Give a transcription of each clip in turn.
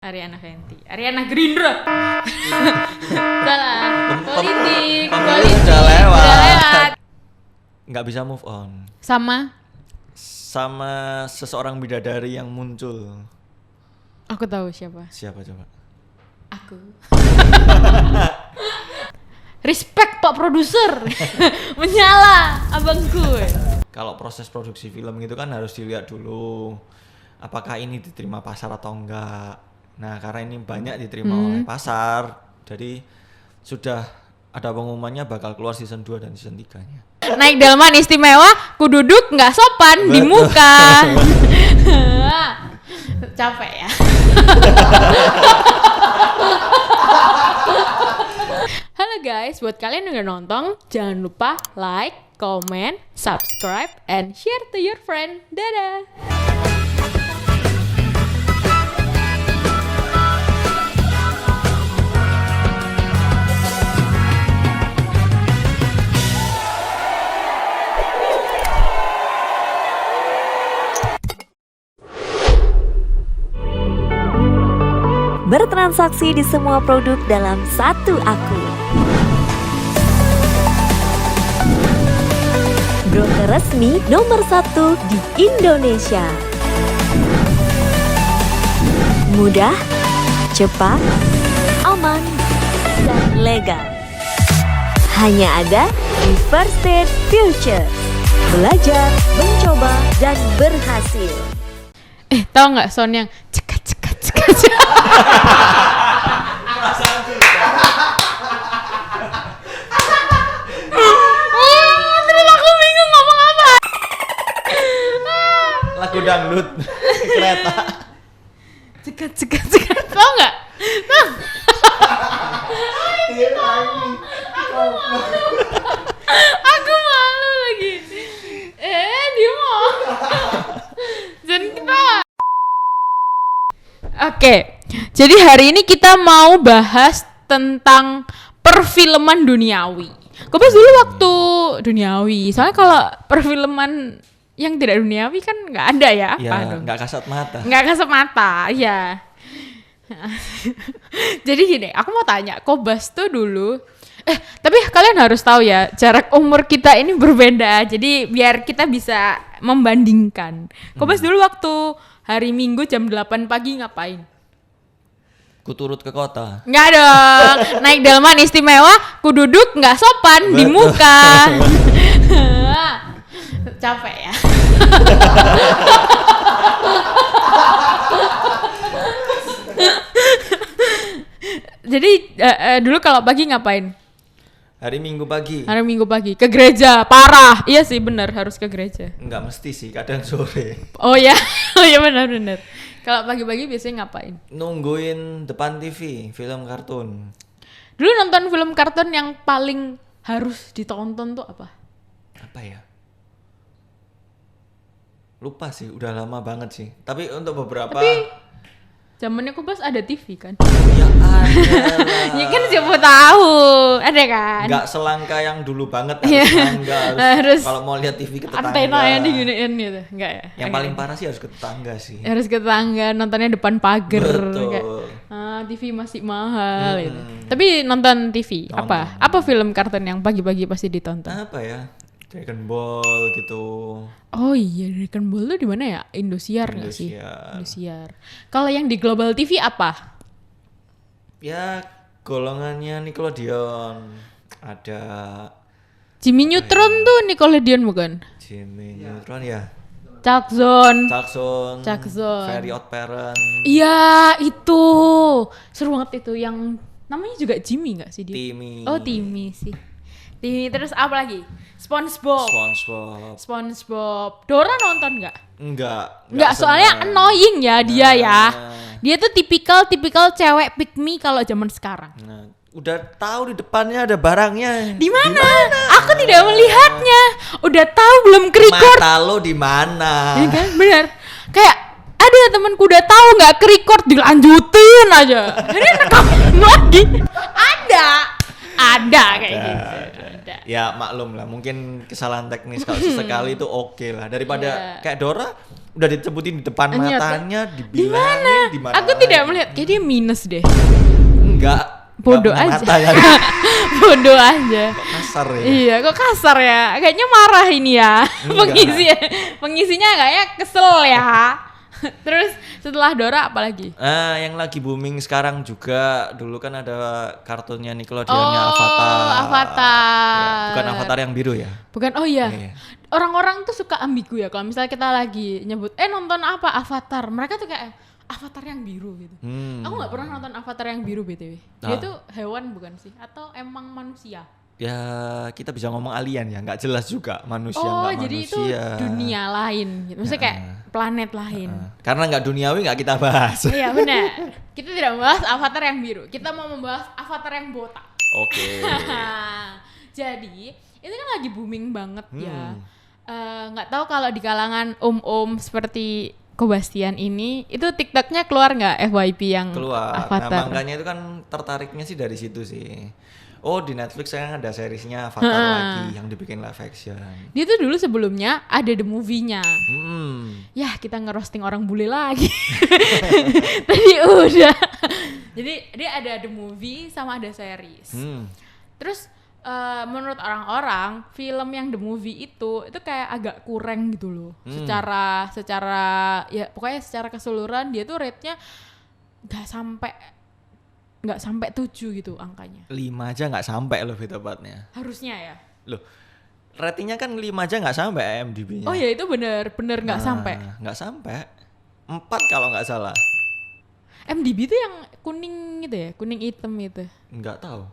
Ariana Fenty, Ariana Gerindra. Salah. Politik. Udah lewat. Nggak bisa move on. Sama Seseorang bidadari yang muncul. aku tahu siapa. Siapa coba? Aku. Respect Pak Produser. Menyala abangku. Kalau proses produksi film gitu kan harus dilihat dulu apakah ini diterima pasar atau enggak. Nah, karena ini banyak diterima oleh pasar, jadi sudah ada pengumumannya bakal keluar season 2 dan season 3-nya. Naik delman istimewa, ku duduk nggak sopan di muka. Capek ya. Halo guys, buat kalian yang udah nonton, jangan lupa like, comment, subscribe, and share to your friend. Dadah! Bertransaksi di semua produk dalam satu akun. Broker resmi nomor 1 di Indonesia. Mudah, cepat, aman, dan legal. Hanya ada di First State Future. Belajar, mencoba, dan berhasil. Tahu nggak sound yang cekat. Terus aku bingung ngomong apa. Lagu dangdut kereta. Cekat. Tahu nggak? Aku malu lagi. Dia mau. Jangan ketawa. Oke, jadi hari ini kita mau bahas tentang perfilman duniawi. Kobas dulu waktu duniawi, soalnya kalau perfilman yang tidak duniawi kan nggak ada ya. Ya, nggak kasat mata. Nggak kasat mata, ya. Jadi gini, aku mau tanya, Kobas tuh dulu, tapi kalian harus tahu ya, jarak umur kita ini berbeda. Jadi biar kita bisa membandingkan. Kobas dulu waktu hari Minggu jam 8 pagi ngapain? Ku turut ke kota. Nggak dong, naik delman istimewa, ku duduk nggak sopan di muka. Capek ya. Jadi dulu kalau pagi ngapain? Hari Minggu pagi. Hari Minggu pagi ke gereja, parah. Iya sih benar harus ke gereja. Nggak mesti sih, kadang sore. Oh ya, benar. Kalau pagi-pagi biasanya ngapain? Nungguin depan TV, film kartun. Dulu nonton film kartun yang paling harus ditonton tuh apa? Apa ya? Lupa sih, udah lama banget sih. Tapi untuk beberapa. Zamannya Kobas ada TV kan? Ya ada. Ya kan siapa tahu, ada kan? Nggak selangka yang dulu banget harus kalau mau lihat TV ke tetangga. Antena yang diginiin gitu, enggak ya? Yang paling parah sih harus ke tetangga sih. Harus ke tetangga, nontonnya depan pagar. Betul. TV masih mahal gitu. Tapi nonton TV apa? Apa film kartun yang pagi-pagi pasti ditonton? Apa ya? Dragon Ball gitu. Oh iya, Dragon Ball tuh di mana ya? Indosiar nggak sih? Indosiar. Kalau yang di Global TV apa? Ya golongannya Nickelodeon. Ada Jimmy Neutron tuh Nickelodeon bukan? Jimmy Neutron ya. Chuck Zone. Very Odd Parent. Iya itu seru banget itu, yang namanya juga Jimmy nggak sih dia? Timmy. Oh Timmy sih. Timmy, terus apa lagi? SpongeBob. Dora nonton nggak? Nggak, soalnya annoying ya dia ya. Dia tuh tipikal cewek pick me kalau zaman sekarang. Nah, udah tahu di depannya ada barangnya. Di mana? Aku tidak melihatnya. Udah tahu belum ke-record. Mata lo di mana? Ya kan, benar. Kayak ada temanku udah tahu nggak ke-record, dilanjutin aja. Ini rekam lagi. Ada kayak gitu. Ada. Ya maklum lah, mungkin kesalahan teknis kalau sesekali itu oke lah. Daripada kayak Dora udah disebutin di depan Ternyata. matanya, dibilangin di mana. Aku tidak melihat, kayak dia minus deh. Enggak. Bodoh Nggak punya aja. mata ya. Bodoh aja. Kok kasar ya. Iya, kok kasar ya? Kayaknya marah ini ya. Enggak. Pengisinya kayaknya kesel ya. Terus setelah Dora apalagi? Yang lagi booming sekarang juga, dulu kan ada kartunnya Nickelodeon-nya Oh, Avatar. Avatar. Ya, bukan Avatar yang biru ya. Bukan, oh iya. Iya. Orang-orang tuh suka ambigu ya kalau misalnya kita lagi nyebut nonton apa Avatar. Mereka tuh kayak Avatar yang biru gitu. Aku nggak pernah nonton Avatar yang biru BTW. Dia Ah. tuh hewan bukan sih? Atau emang manusia? Ya kita bisa ngomong alien ya, nggak jelas juga manusia Oh, nggak jadi manusia. itu dunia lain gitu. Maksudnya kayak planet lain. Karena nggak duniawi nggak kita bahas. Iya benar. Kita tidak membahas Avatar yang biru. Kita mau membahas Avatar yang botak. Oke. Jadi itu kan lagi booming banget ya. Nggak tahu kalau di kalangan om-om seperti Kobastian ini, itu TikToknya keluar nggak FYP yang Keluar. Avatar? Nah makanya itu kan tertariknya sih dari situ sih. Oh di Netflix sekarang ada seriesnya Avatar lagi yang dibikin live action. Dia tuh dulu sebelumnya ada the movie-nya. Ya kita ngerosting orang bule lagi. Tadi udah. Jadi dia ada the movie sama ada series. Terus menurut orang-orang film yang the movie itu kayak agak kurang gitu loh. Secara ya pokoknya secara keseluruhan dia tuh rate-nya nggak sampai 7 gitu angkanya. 5 aja nggak sampai loh tepatnya. Harusnya ya. Loh, ratingnya kan 5 aja nggak sampai IMDb-nya. Oh ya itu bener nggak sampai. Nggak sampai. 4 kalau nggak salah. MDB itu yang kuning gitu ya, kuning hitam itu. Nggak tahu.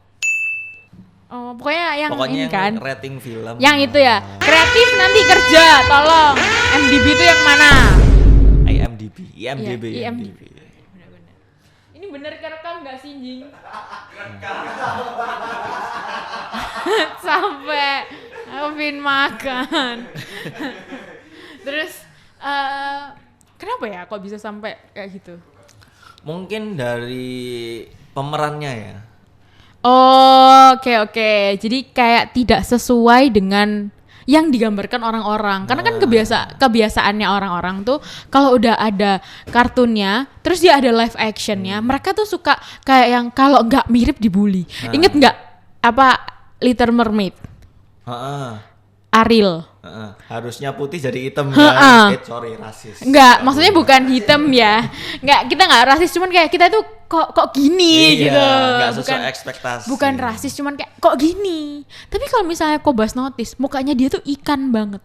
Oh, pokoknya ini yang kan. rating film. Yang itu ya. Kreatif nanti kerja, tolong. MDB itu yang mana? IMDb. Iya, IMDb. Bener-bener. Ini bener kerekam nggak sih, Jing? Sampai Alvin makan. Terus kenapa ya kok bisa sampai kayak gitu? Mungkin dari pemerannya ya. Oh, oke. Jadi kayak tidak sesuai dengan yang digambarkan orang-orang. Karena kan kebiasaannya orang-orang tuh kalau udah ada kartunnya, terus dia ada live actionnya, mereka tuh suka kayak yang kalau nggak mirip dibully. Ingat nggak apa Little Mermaid? Ariel. Harusnya putih jadi hitam kan. Sorry rasis. Enggak, maksudnya bukan hitam ya. Enggak, kita enggak rasis, cuman kayak kita tuh kok gini gitu. Enggak sesuai ekspektasi. Bukan rasis, cuman kayak kok gini. Tapi kalau misalnya Kobas notice, mukanya dia tuh ikan banget.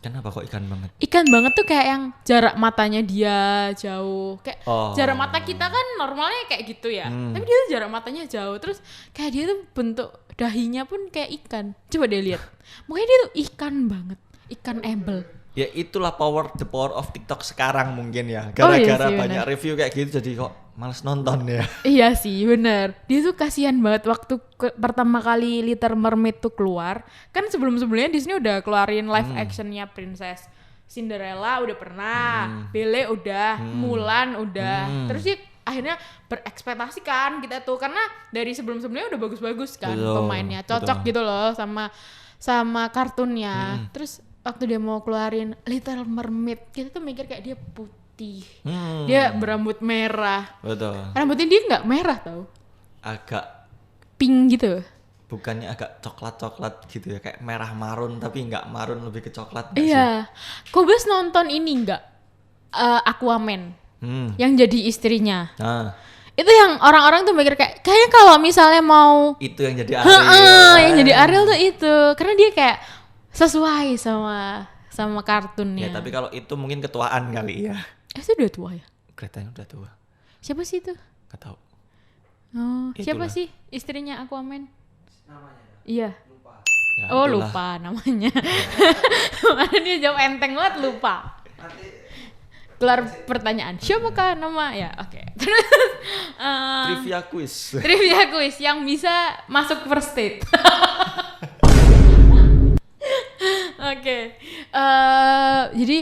Kenapa kok ikan banget? Ikan banget tuh kayak yang jarak matanya dia jauh. Kayak Oh. jarak mata kita kan normalnya kayak gitu ya. Tapi dia tuh jarak matanya jauh. Terus kayak dia tuh bentuk dahinya pun kayak ikan. Coba deh lihat. Mukanya dia tuh ikan banget. Ikan ebel. Ya itulah the power of TikTok sekarang mungkin ya. Oh, iya Gara-gara sih, banyak bener. review kayak gitu jadi kok males nonton ya. Iya sih, bener. Dia tuh kasihan banget waktu pertama kali Little Mermaid tuh keluar. Kan sebelum-sebelumnya Disney udah keluarin live actionnya Princess Cinderella udah pernah, Belle udah, Mulan udah. Terus dia akhirnya berekspektasi kan kita tuh karena dari sebelum-sebelumnya udah bagus-bagus kan Betul, pemainnya, cocok betul. gitu loh sama kartunnya. Terus waktu dia mau keluarin Little Mermaid, kita tuh mikir kayak dia putih. Dia berambut merah. Betul. Rambutnya dia nggak merah tau, Agak pink gitu. bukannya agak coklat-coklat gitu ya, kayak merah marun tapi nggak marun, lebih ke coklat nggak sih? Iya. Kobas nonton ini nggak? Aquaman yang jadi istrinya. Nah, Itu yang orang-orang tuh mikir kayaknya kalau misalnya mau itu yang jadi Ariel. yang jadi Ariel tuh itu karena dia kayak sesuai sama kartunnya. Ya, tapi kalau itu mungkin ketuaan kali ya. Itu udah tua ya? Kelihatannya udah tua. Siapa sih itu? Nggak tahu. Oh, siapa Itulah. sih istrinya Aquaman? Iya. Ya, Oh itulah. lupa namanya. Mana dia jawab enteng banget lupa. Keluar pertanyaan. Siapakah nama ya? Oke. Terus Trivia quiz. trivia quiz yang bisa masuk first date. Oke. Jadi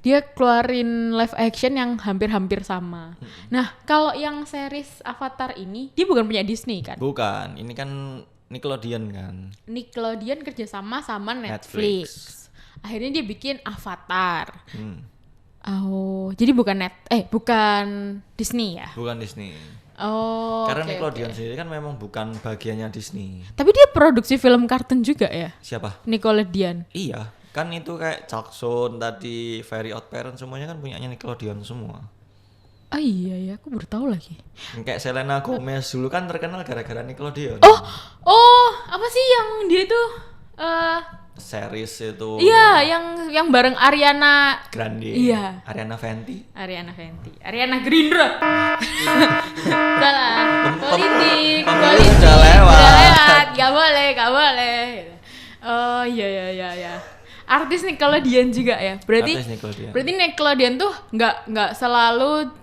dia keluarin live action yang hampir-hampir sama. Nah, kalau yang series Avatar ini dia bukan punya Disney kan? Bukan, ini kan Nickelodeon kan. Nickelodeon kerjasama sama Netflix. Akhirnya dia bikin Avatar. Oh, jadi bukan bukan Disney ya? Bukan Disney. Oh, Karena oke, Nickelodeon oke. sendiri kan memang bukan bagiannya Disney. Tapi dia produksi film kartun juga ya? Siapa? Nickelodeon. Iya, kan itu kayak Jackson tadi, Very Odd Parents semuanya kan punyanya Nickelodeon semua. Oh iya ya, aku baru tahu lagi. Kayak Selena Gomez dulu kan terkenal gara-gara Nickelodeon. Oh, apa sih yang dia itu Series itu. iya, yang bareng Ariana Grande. Iya. Ariana Fenty. Ariana Grindra. Salah. Politik. Pemilu udah lewat. Gak boleh. Oh iya. Artis Nickelodeon juga ya. Berarti Artis Nickelodeon. berarti Nickelodeon tuh nggak selalu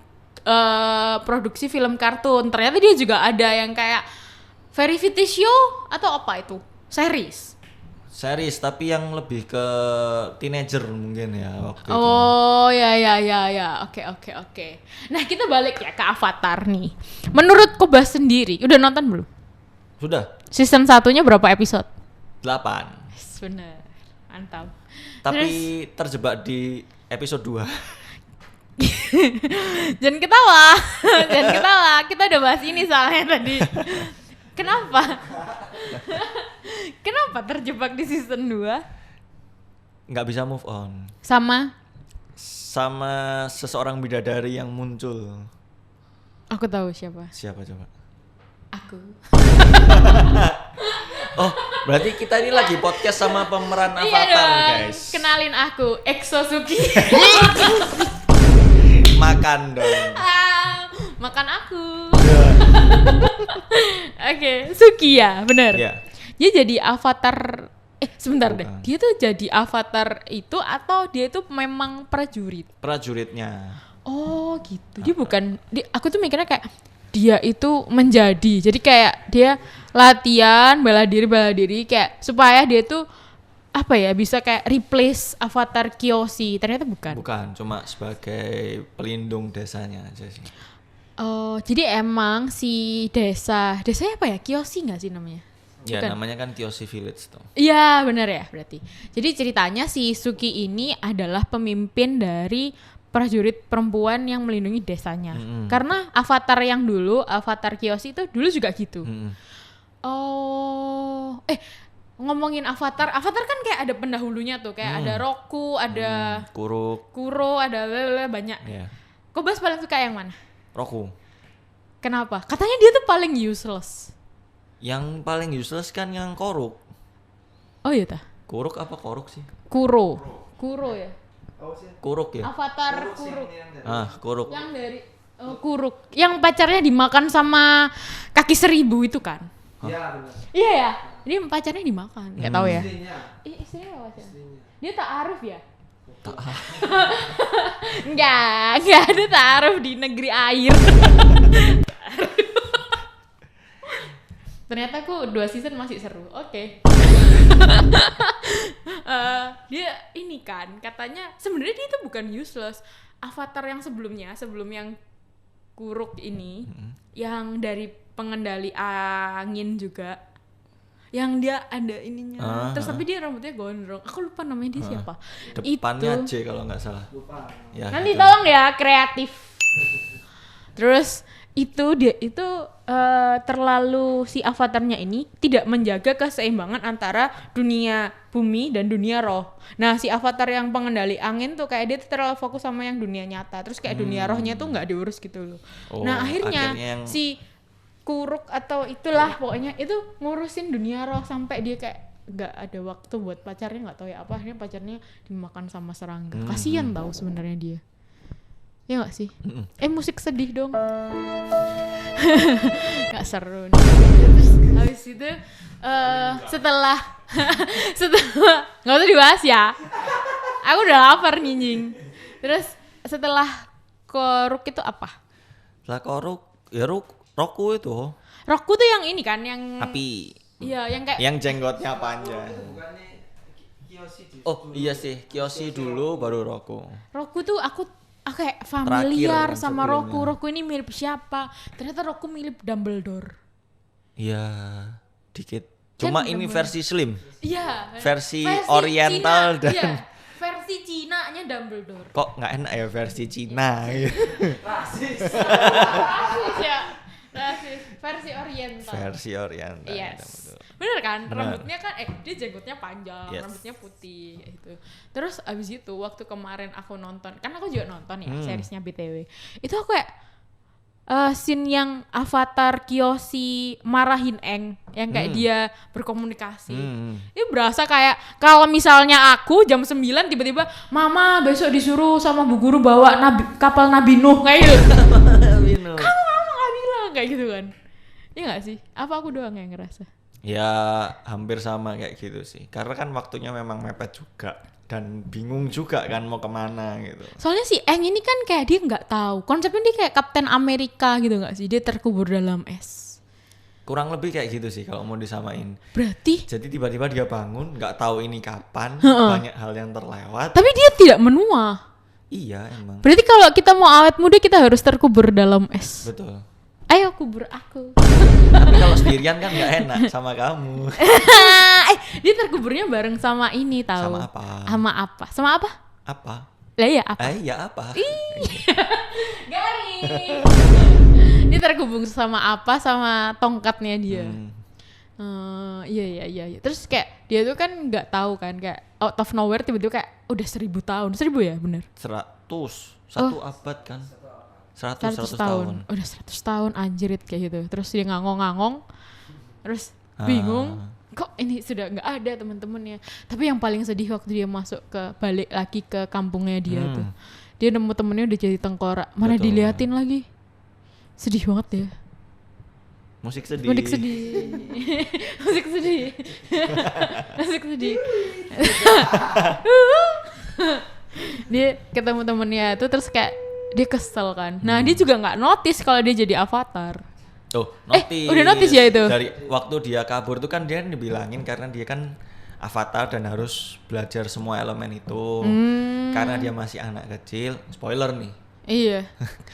produksi film kartun. Ternyata dia juga ada yang kayak variety show atau apa itu? Series, tapi yang lebih ke teenager mungkin ya waktu itu. Oh ya. Oke. Nah kita balik ya ke Avatar nih. Menurut Kobas sendiri, udah nonton belum? Sudah Season 1-nya berapa episode? 8. Yes, bener, mantap. Tapi terjebak di episode 2. Jangan ketawa. Kita udah bahas ini soalnya tadi. Kenapa terjebak di season 2? Nggak bisa move on. Sama Seseorang bidadari yang muncul. aku tahu siapa. Siapa coba? Aku. Oh, berarti kita ini lagi podcast sama pemeran Iya Avatar, dong. guys. Kenalin aku, Exosuki. Makan dong. Makan aku. Oke, Suki ya, bener. Iya. Dia jadi avatar. Sebentar deh. Bukan. Dia tuh jadi avatar itu atau dia itu memang prajurit? Prajuritnya. Oh gitu. Dia bukan. Aku tuh mikirnya kayak dia itu menjadi. Jadi kayak dia latihan bela diri kayak supaya dia tuh apa ya bisa kayak replace avatar Kyoshi. Ternyata bukan. Bukan, cuma sebagai pelindung desanya aja sih. Oh, jadi emang si desanya apa ya? Kyoshi nggak sih namanya? Ya, Bukan. namanya kan Kyoshi Village tuh. Iya, benar ya berarti. Jadi ceritanya si Suki ini adalah pemimpin dari prajurit perempuan yang melindungi desanya. Karena avatar yang dulu, avatar Kyoshi itu dulu juga gitu. Oh, ngomongin avatar kan kayak ada pendahulunya tuh, kayak ada Roku, ada Kuruk. Kuro, ada banyak. Ya. Kok Bas paling suka yang mana? Roku. Kenapa? Katanya dia tuh paling useless. Yang paling useless kan yang Koruk. Oh iya tah? Kuruk apa Koruk sih? Kuro ya? Kuruk ya? Avatar Kuruk. Kuruk. Yang dari Kuruk. Yang pacarnya dimakan sama kaki 1000 itu kan? Iya benar. Iya ya? Dia pacarnya dimakan. Nggak tahu ya? Istrinya. Istrinya apa sih? Dia ta'aruf ya? Enggak ada ta'aruf di negeri air. Ternyata aku 2 season masih seru. Oke. Dia ini kan katanya sebenarnya dia itu bukan useless. Avatar yang sebelumnya, sebelum yang Kuruk ini, yang dari pengendali angin juga, yang dia ada ininya. Terus tapi dia rambutnya gondrong. Aku lupa namanya dia siapa. Depannya Itu. J kalau nggak salah. Lupa. Ya, Nanti itu. tolong ya kreatif. Terus dia itu terlalu si avatarnya ini tidak menjaga keseimbangan antara dunia bumi dan dunia roh. Nah si avatar yang pengendali angin tuh kayak dia tuh terlalu fokus sama yang dunia nyata. Terus kayak dunia rohnya tuh nggak diurus gitu loh. Oh, Nah akhirnya yang... si Kuruk atau itulah pokoknya itu ngurusin dunia roh sampai dia kayak nggak ada waktu buat pacarnya, nggak tahu ya apa, akhirnya pacarnya dimakan sama serangga. Kasian tahu sebenarnya dia. Ya nggak sih? Musik sedih dong. Gak seru nih. Terus habis itu setelah nggak usah dibahas ya. Aku udah lapar nyinjing. Terus setelah Koruk itu apa? Lah Koruk, ya Roku itu. Roku tuh yang ini kan yang Api. Iya, yang kayak Yang jenggotnya panjang. Bukannya Kyoshi di Oh iya sih, Kyoshi dulu baru Roku. Roku tuh aku kayak familiar Terakhir sama Roku. sebelumnya. Roku ini mirip siapa? Ternyata Roku mirip Dumbledore. Iya, dikit. Cuma Kan ini Dumbledore. versi slim. Iya. Versi oriental Cina. dan Iya, versi versi Cina-nya Dumbledore. Kok nggak enak ya versi Cina gitu. Rasis. Rasis ya. Rasis. Versi Oriental. Versi Oriental. Yes. Bener kan? Bener. Rambutnya kan dia jenggotnya panjang, Yes. rambutnya putih gitu. Terus abis itu waktu kemarin aku nonton, kan aku juga nonton ya seriesnya BTW. Itu aku kayak scene yang Avatar Kyoshi marahin Aang yang kayak dia berkomunikasi. Itu berasa kayak kalau misalnya aku jam 9 tiba-tiba Mama besok disuruh sama Bu Guru bawa kapal Nabi Nuh kayak gitu. Kamu nggak bilang kayak gitu kan? Iya nggak sih? Apa aku doang yang ngerasa? Ya hampir sama kayak gitu sih. Karena kan waktunya memang mepet juga dan bingung juga kan mau kemana gitu. Soalnya si Aang ini kan kayak dia nggak tahu. Konsepnya dia kayak Kapten Amerika gitu nggak sih? Dia terkubur dalam es. Kurang lebih kayak gitu sih kalau mau disamain. Berarti Jadi tiba-tiba dia bangun, nggak tahu ini kapan, banyak hal yang terlewat. tapi dia tidak menua. Iya emang. Berarti kalau kita mau awet muda kita harus terkubur dalam es. Betul. Ayo kubur aku. Tapi kalau sendirian kan nggak enak sama kamu. Dia terkuburnya bareng sama ini tahu. Sama apa? Sama apa? Sama apa? Apa? Lah ya apa? Ya apa? Garing. Dia terhubung sama apa? Sama tongkatnya dia. Iya. Terus kayak dia tuh kan nggak tahu kan kayak out of nowhere tiba-tiba kayak udah 1000 tahun. 1000 ya bener? 100. Satu abad kan? 100 tahun. Udah 100 tahun anjirit kayak gitu. Terus dia ngangong-ngangong. Terus bingung. Kok ini sudah nggak ada teman-temannya. Tapi yang paling sedih waktu dia masuk balik lagi ke kampungnya dia tuh. Dia nemu temennya udah jadi tengkorak. Mana Betul. diliatin lagi. Sedih banget ya. Musik sedih. Musik sedih. Musik sedih. Musik sedih. Dia ketemu temennya itu terus kayak dia kesel kan. Nah dia juga nggak notice kalau dia jadi avatar. Tuh, notice. Udah notice ya itu? Dari waktu dia kabur tuh kan dia dibilangin karena dia kan avatar dan harus belajar semua elemen itu. Karena dia masih anak kecil. Spoiler nih. Iya.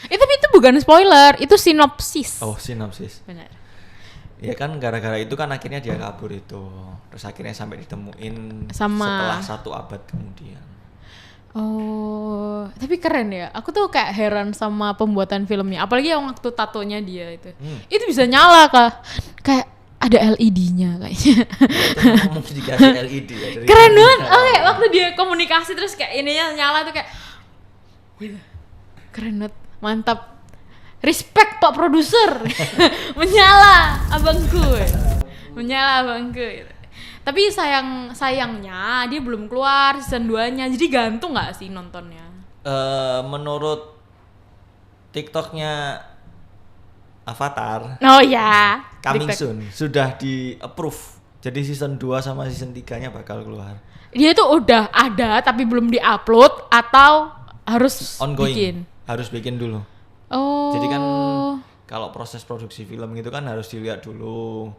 Tapi itu bukan spoiler, itu sinopsis. Oh, sinopsis. Benar. Ya kan gara-gara itu kan akhirnya dia kabur itu. Terus akhirnya sampai ditemuin Sama- setelah 1 abad kemudian. Oh, tapi keren ya. Aku tuh kayak heran sama pembuatan filmnya. Apalagi yang waktu tatonya dia itu. Itu bisa nyala kah? Kayak ada LED-nya kayaknya. Ngomong dikasih LED ya. dari Keren kamera. banget. Oke, waktu dia komunikasi terus kayak ininya nyala tuh kayak gitu. Keren banget. Mantap. Respect Pak Produser. Menyala abangku. Menyala abangku gitu. Tapi sayangnya dia belum keluar season 2-nya. Jadi gantung gak sih nontonnya? Menurut TikToknya Avatar, Oh ya. coming TikTok. soon, sudah di approve. Jadi season 2 sama season 3-nya bakal keluar. Dia tuh udah ada tapi belum di-upload atau harus Ongoing. bikin. Harus bikin dulu. Oh. Jadi kan kalau proses produksi film gitu kan harus dilihat dulu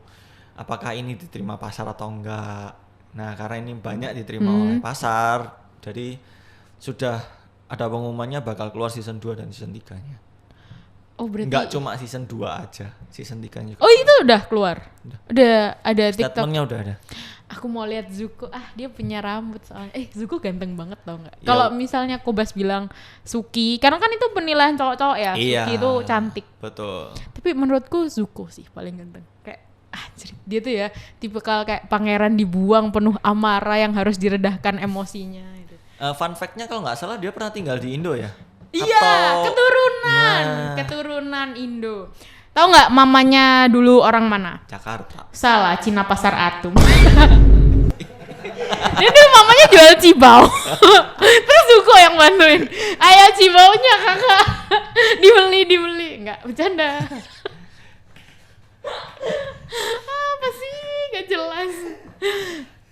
apakah ini diterima pasar atau enggak. Nah, karena ini banyak diterima oleh pasar, jadi sudah ada pengumumannya bakal keluar season 2 dan season 3-nya. Oh, berarti Enggak cuma season 2 aja, season 3-nya juga. Oh, itu udah keluar. Udah ada TikTok. Statementnya udah ada. Aku mau lihat Zuko. Dia punya rambut soalnya. Zuko ganteng banget tau nggak? Ya. Kalau misalnya Kobas bilang Suki, karena kan itu penilaian cowok-cowok ya. Iya. Suki itu cantik. Betul. Tapi menurutku Zuko sih paling ganteng. Kayak dia tuh ya tipikal kayak pangeran dibuang penuh amarah yang harus diredahkan emosinya gitu. Fun fact-nya kalau nggak salah dia pernah tinggal di Indo ya? Iya, Atau- keturunan. Nah. Keturunan Indo. Tahu nggak mamanya dulu orang mana? Jakarta. Salah, Cina Pasar Atum. Dia tuh mamanya jual cibau. Terus Zuko yang bantuin. Ayo cibaunya kakak. Dibeli. Enggak, bercanda. Apa sih? Gak jelas.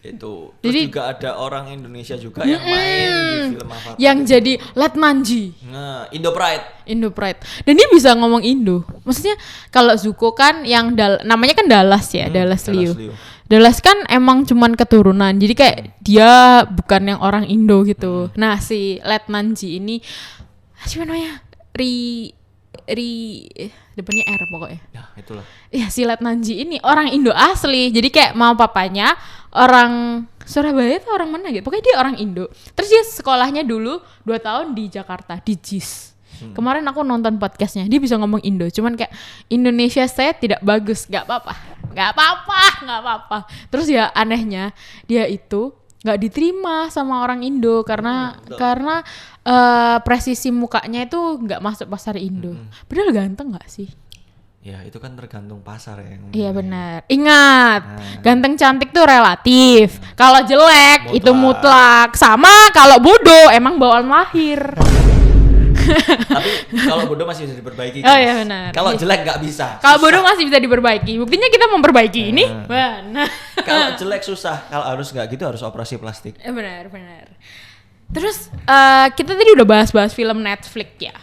Itu. Terus Jadi- juga ada orang Indonesia juga yang main di film Avatar. Yang jadi Letmanji. Nah, Indo Pride. Indo Pride. Dan dia bisa ngomong Indo. Maksudnya kalau Zuko kan yang namanya kan Dallas ya, Dallas Liu. Dallas kan emang cuman keturunan. Jadi kayak dia bukan yang orang Indo gitu. Nah, si Letmanji ini siapa namanya? Depannya R pokoknya. Ya, itulah. Ya si Letmanji ini orang Indo asli. Jadi kayak mau papanya orang Surabaya itu orang mana gitu? Pokoknya dia orang Indo. Terus dia sekolahnya dulu 2 tahun di Jakarta, di JIS. Kemarin aku nonton podcastnya, dia bisa ngomong Indo. Cuman kayak Indonesia saya tidak bagus, nggak apa-apa. Terus ya anehnya dia itu nggak diterima sama orang Indo karena presisi mukanya itu nggak masuk pasar Indo. Padahal ganteng nggak sih? Ya itu kan tergantung pasar ya. Iya benar. Ingat, ganteng cantik tuh relatif. Kalau jelek itu mutlak. Sama kalau bodoh emang bawaan lahir. Tapi kalau bodoh masih bisa diperbaiki. Oh iya benar. Kalau jelek nggak bisa. Kalau bodoh masih bisa diperbaiki. Buktinya kita memperbaiki ini. Benar. Kalau jelek susah. Kalau harus nggak gitu harus operasi plastik. Benar. Terus kita tadi udah bahas-bahas film Netflix ya.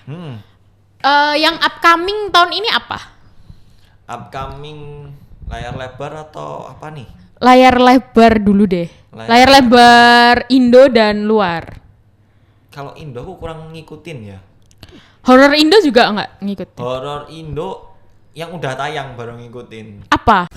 Yang upcoming tahun ini apa? Upcoming layar lebar atau apa nih? Layar lebar dulu deh. Layar lebar Indo dan luar. Kalau Indo aku kurang ngikutin ya. Horor Indo juga nggak ngikutin. Horor Indo yang udah tayang baru ngikutin. Apa?